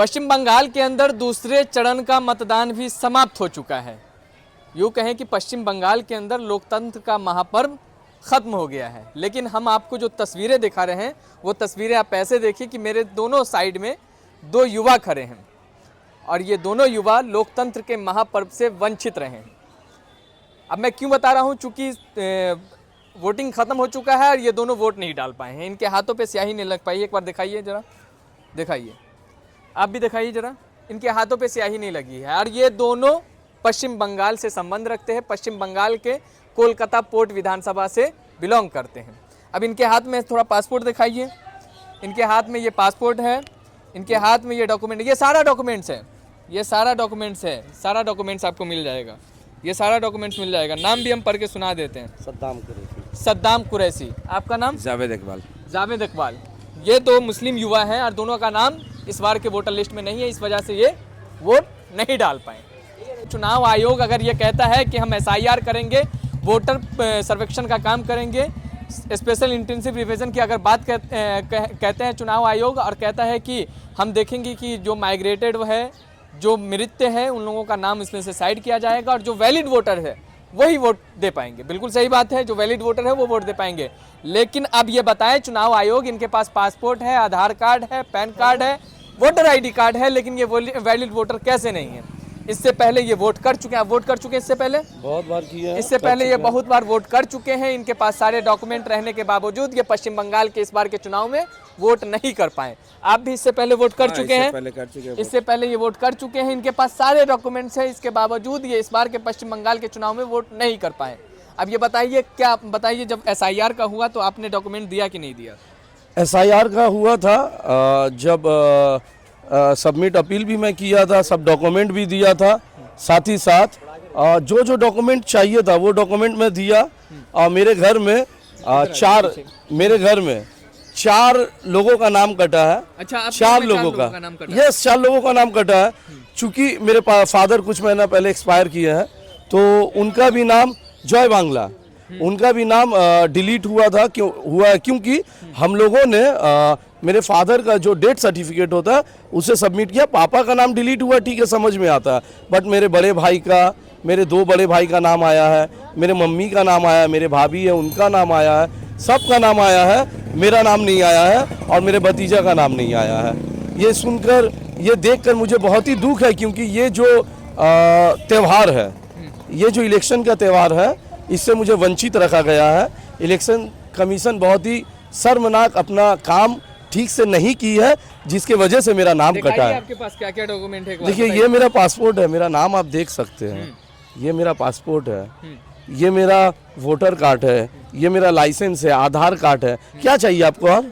पश्चिम बंगाल के अंदर दूसरे चरण का मतदान भी समाप्त हो चुका है। यूँ कहें कि पश्चिम बंगाल के अंदर लोकतंत्र का महापर्व खत्म हो गया है। लेकिन हम आपको जो तस्वीरें दिखा रहे हैं वो तस्वीरें आप ऐसे देखिए कि मेरे दोनों साइड में दो युवा खड़े हैं और ये दोनों युवा लोकतंत्र के महापर्व से वंचित रहे हैं। अब मैं क्यों बता रहा हूँ, चूँकि वोटिंग खत्म हो चुका है और ये दोनों वोट नहीं डाल पाए हैं। इनके हाथों पे स्याही नहीं लग पाई। एक बार दिखाइए जरा, दिखाइए, आप भी दिखाइए जरा। इनके हाथों पे स्याही नहीं लगी है और ये दोनों पश्चिम बंगाल से संबंध रखते हैं, पश्चिम बंगाल के कोलकाता पोर्ट विधानसभा से बिलोंग करते हैं। अब इनके हाथ में थोड़ा पासपोर्ट दिखाइए। इनके हाथ में ये पासपोर्ट है, इनके हाथ में ये डॉक्यूमेंट, ये सारा डॉक्यूमेंट्स है, ये सारा डॉक्यूमेंट्स है, सारा डॉक्यूमेंट्स आपको मिल जाएगा, ये सारा डॉक्यूमेंट्स मिल जाएगा। नाम भी हम पढ़ के सुना देते हैं। सद्दाम कुरैशी। आपका नाम? जावेद इकबाल। जावेद इकबाल। ये दो मुस्लिम युवा हैं और दोनों का नाम इस बार के वोटर लिस्ट में नहीं है, इस वजह से ये वोट नहीं डाल पाए। चुनाव आयोग अगर ये कहता है कि हम SIR करेंगे, वोटर सर्वेक्षण का काम करेंगे, स्पेशल इंटेंसिव रिवीजन की अगर बात कहते हैं चुनाव आयोग, और कहता है कि हम देखेंगे कि जो माइग्रेटेड है, जो मृत है, उन लोगों का नाम इसमें से साइड किया जाएगा और जो वैलिड वोटर है वही वोट दे पाएंगे। बिल्कुल सही बात है, जो वैलिड वोटर है वो वोट दे पाएंगे। लेकिन अब ये बताएं चुनाव आयोग, इनके पास पासपोर्ट है, आधार कार्ड है, पैन कार्ड है, वोटर ID कार्ड है, लेकिन ये वैलिड वोटर कैसे नहीं है? इससे पहले ये वोट कर चुके हैं। वोट कर चुके हैं इससे पहले बहुत बार किया है, इससे पहले ये बहुत बार वोट कर चुके हैं। इनके पास सारे डॉक्यूमेंट रहने के बावजूद ये पश्चिम बंगाल के इस बार के चुनाव में वोट नहीं कर पाए। आप भी इससे पहले वोट कर चुके हैं, इससे पहले ये वोट कर चुके हैं। इनके पास सारे डॉक्यूमेंट्स हैं, इसके बावजूद ये इस बार के पश्चिम बंगाल के चुनाव में वोट नहीं कर पाए। अब ये बताइए, क्या बताइए, जब SIR का हुआ तो आपने डॉक्यूमेंट दिया कि नहीं दिया? SIR का हुआ था, जब सबमिट अपील भी मैं किया था, सब डॉक्यूमेंट भी दिया था, साथ ही साथ जो जो डॉक्यूमेंट चाहिए था वो डॉक्यूमेंट मैं दिया। और मेरे घर में चार लोगों का नाम कटा है। अच्छा, 4 लोगों का नाम कटा? यस, 4 लोगों का नाम कटा है। चूंकि मेरे फादर कुछ महीना पहले एक्सपायर किए हैं, तो उनका भी नाम जॉय बांग्ला, उनका भी नाम डिलीट हुआ था। क्योंकि हम लोगों ने मेरे फादर का जो डेथ सर्टिफिकेट होता है उसे सबमिट किया। पापा का नाम डिलीट हुआ, ठीक है, समझ में आता है, बट मेरे बड़े भाई का, मेरे 2 बड़े भाई का नाम आया है, मेरे मम्मी का नाम आया है, मेरे भाभी है उनका नाम आया है, सबका नाम आया है, मेरा नाम नहीं आया है और मेरे भतीजा का नाम नहीं आया है। ये सुनकर, ये देखकर मुझे बहुत ही दुख है, क्योंकि ये जो त्यौहार है, ये जो इलेक्शन का त्यौहार है, इससे मुझे वंचित रखा गया है। इलेक्शन कमीशन बहुत ही शर्मनाक अपना काम ठीक से नहीं की है, जिसके वजह से मेरा नाम कटा है। आपके पास क्या क्या डॉक्यूमेंट है? देखिए, ये मेरा पासपोर्ट है, मेरा नाम आप देख सकते हैं, ये मेरा पासपोर्ट है, ये मेरा वोटर कार्ड है, ये मेरा लाइसेंस है, आधार कार्ड है। क्या चाहिए आपको? और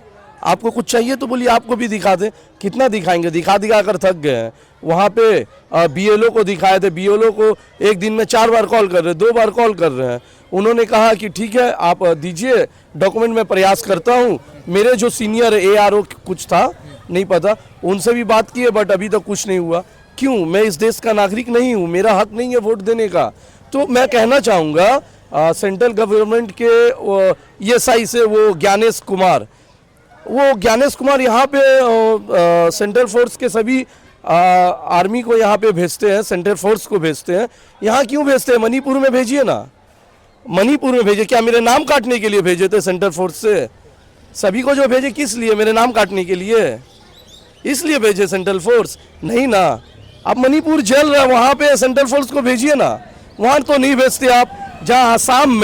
आपको कुछ चाहिए तो बोलिए, आपको भी दिखा दे। कितना दिखाएंगे? दिखा कर थक गए हैं। वहाँ पे BLO को दिखाए थे, BLO को एक दिन में 4 बार कॉल कर रहे हैं, 2 बार कॉल कर रहे हैं। उन्होंने कहा कि ठीक है, आप दीजिए डॉक्यूमेंट, में प्रयास करता हूँ। मेरे जो सीनियर ARO कुछ था, नहीं पता, उनसे भी बात की है, बट अभी तक कुछ नहीं हुआ। क्यों? मैं इस देश का नागरिक नहीं हूँ, मेरा हक नहीं है वोट देने का। तो मैं कहना चाहूँगा सेंट्रल गवर्नमेंट के ESI से वो ज्ञानेश कुमार यहाँ पे सेंट्रल फोर्स के सभी आर्मी को यहाँ पे भेजते हैं, सेंट्रल फोर्स को भेजते हैं। यहाँ क्यों भेजते हैं? मणिपुर में भेजिए ना, मणिपुर में भेजिए। क्या मेरे नाम काटने के लिए भेजे थे सेंट्रल फोर्स से? सभी को जो भेजे किस लिए? मेरे नाम काटने के लिए, इसलिए भेजे सेंट्रल फोर्स? नहीं ना। अब मणिपुर जल रहा है, वहाँ पे सेंट्रल फोर्स को भेजिए ना, वहाँ तो नहीं भेजते आप। जहाँ आसाम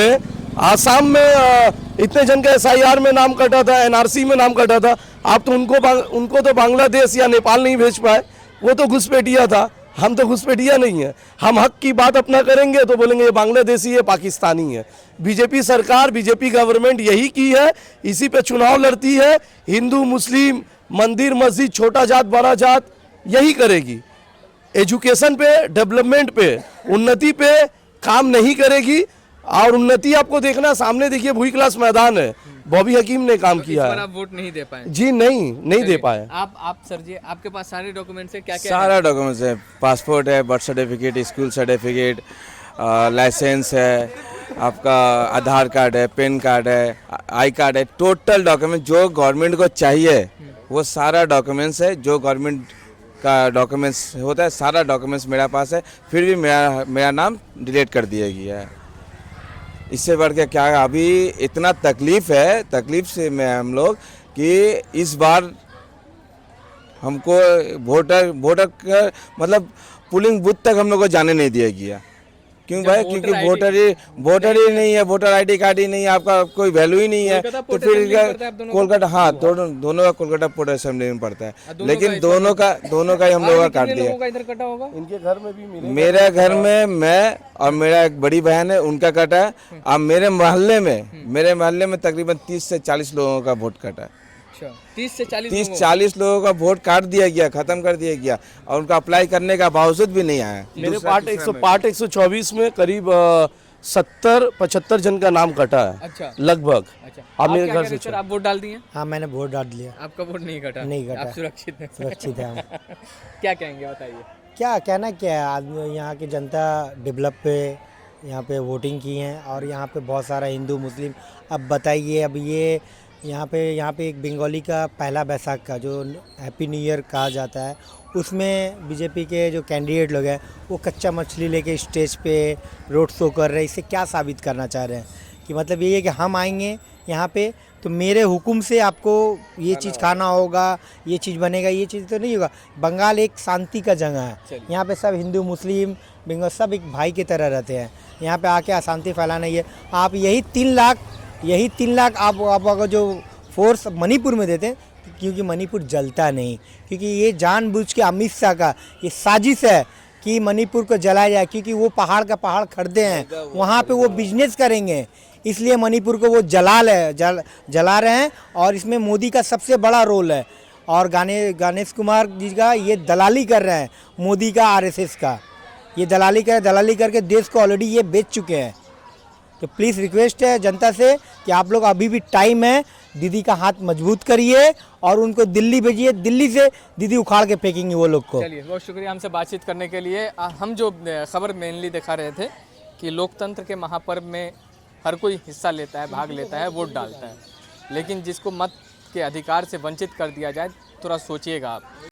में इतने जन का SIR में नाम कटा था, NRC में नाम कटा था, आप तो उनको तो बांग्लादेश या नेपाल नहीं भेज पाए, वो तो घुसपैठिया था। हम तो घुसपैठिया नहीं है। हम हक की बात अपना करेंगे तो बोलेंगे ये बांग्लादेशी है, पाकिस्तानी है। बीजेपी सरकार, बीजेपी गवर्नमेंट यही की है, इसी पे चुनाव लड़ती है। हिंदू मुस्लिम, मंदिर मस्जिद, छोटा जात बड़ा जात, यही करेगी। एजुकेशन पे, डेवलपमेंट पे, उन्नति पे काम नहीं करेगी। और उन्नति आपको देखना, सामने देखिए भूई क्लास मैदान है, बॉबी हकीम ने काम किया है। आप वोट नहीं दे पाए? जी नहीं दे पाए। आप सर जी, आपके पास सारे डॉक्यूमेंट्स है? क्या क्या? सारा डॉक्यूमेंट्स है, पासपोर्ट है, birth certificate, school certificate, licence है, आपका आधार कार्ड है, पैन कार्ड है, आई कार्ड है, टोटल डॉक्यूमेंट जो गवर्नमेंट को चाहिए वो सारा डॉक्यूमेंट्स है, जो गवर्नमेंट का डॉक्यूमेंट्स होता है, सारा डॉक्यूमेंट्स मेरा पास है, फिर भी मेरा नाम डिलीट कर दिया गया है। इससे बढ़ के क्या है, अभी इतना तकलीफ से मैं हम लोग कि इस बार हमको वोटर का मतलब पोलिंग बूथ तक हम लोग को जाने नहीं दिया गया। क्यों भाई? क्योंकि वोटर ही नहीं है, वोटर आईडी कार्ड ही नहीं है, आपका कोई वैल्यू ही नहीं है। तो फिर कोलकाता, हाँ दोनों का कोलकाता पोर्ट असेंबली में पड़ता है, लेकिन दोनों का ही हम लोग का काट दिया। इधर कटा होगा इनके घर में भी मेरे घर में मैं और मेरा एक बड़ी बहन है, उनका कटा है। अब मेरे मोहल्ले में तकरीबन 30 से 40 लोगों का वोट कटा है। 30 से 40 लोगों का वोट काट दिया गया, खत्म कर दिया गया, और उनका अप्लाई करने का बावजूद भी नहीं आया। मेरे पार्ट 124 में करीब 70-75 जन का नाम कटा है। अच्छा, लगभग। अच्छा, आप मेरे घर से सर आप वोट डाल दिए? हाँ मैंने वोट डाल दिया। आपका वोट नहीं कटा? नहीं कटा। आप सुरक्षित हैं? सुरक्षित है हम। क्या कहेंगे बताइए? क्या कहना क्या है, आदमी यहाँ की जनता डेवलप पे यहाँ पे वोटिंग की है, और यहाँ पे बहुत सारा हिंदू मुस्लिम। अब बताइए, अब ये यहाँ पे एक बंगाली का पहला बैसाख का जो हैप्पी न्यू ईयर कहा जाता है, उसमें बीजेपी के जो कैंडिडेट लोग हैं वो कच्चा मछली लेके स्टेज पे रोड शो कर रहे हैं। इससे क्या साबित करना चाह रहे हैं कि मतलब ये है कि हम आएंगे यहाँ पे तो मेरे हुक्म से आपको ये चीज़ खाना होगा, ये चीज़ बनेगा, ये चीज़ तो नहीं होगा। बंगाल एक शांति का जगह है, यहाँ पे सब हिंदू मुस्लिम बंगाल सब एक भाई की तरह रहते हैं। यहाँ पे आके अशांति फैलाना ही है। आप यही 3 लाख आप अगर जो फोर्स मणिपुर में देते हैं, क्योंकि मणिपुर जलता नहीं, क्योंकि ये जानबूझ के अमित शाह का ये साजिश है कि मणिपुर को जलाया जाए, क्योंकि वो पहाड़ का पहाड़ खरीदे हैं, वहाँ पे वो बिजनेस करेंगे, इसलिए मणिपुर को वो जला रहे हैं। और इसमें मोदी का सबसे बड़ा रोल है, और गणेश कुमार जी का ये दलाली कर रहे हैं मोदी का, आरएसएस का ये दलाली करके देश को ऑलरेडी ये बेच चुके हैं। तो प्लीज़ रिक्वेस्ट है जनता से कि आप लोग अभी भी टाइम है, दीदी का हाथ मजबूत करिए और उनको दिल्ली भेजिए, दिल्ली से दीदी उखाड़ के फेंकेंगे वो लोग को। चलिए, बहुत शुक्रिया हमसे बातचीत करने के लिए। हम जो खबर मेनली दिखा रहे थे कि लोकतंत्र के महापर्व में हर कोई हिस्सा लेता है, भाग लेता है, वोट डालता है, लेकिन जिसको मत के अधिकार से वंचित कर दिया जाए, थोड़ा सोचिएगा आप।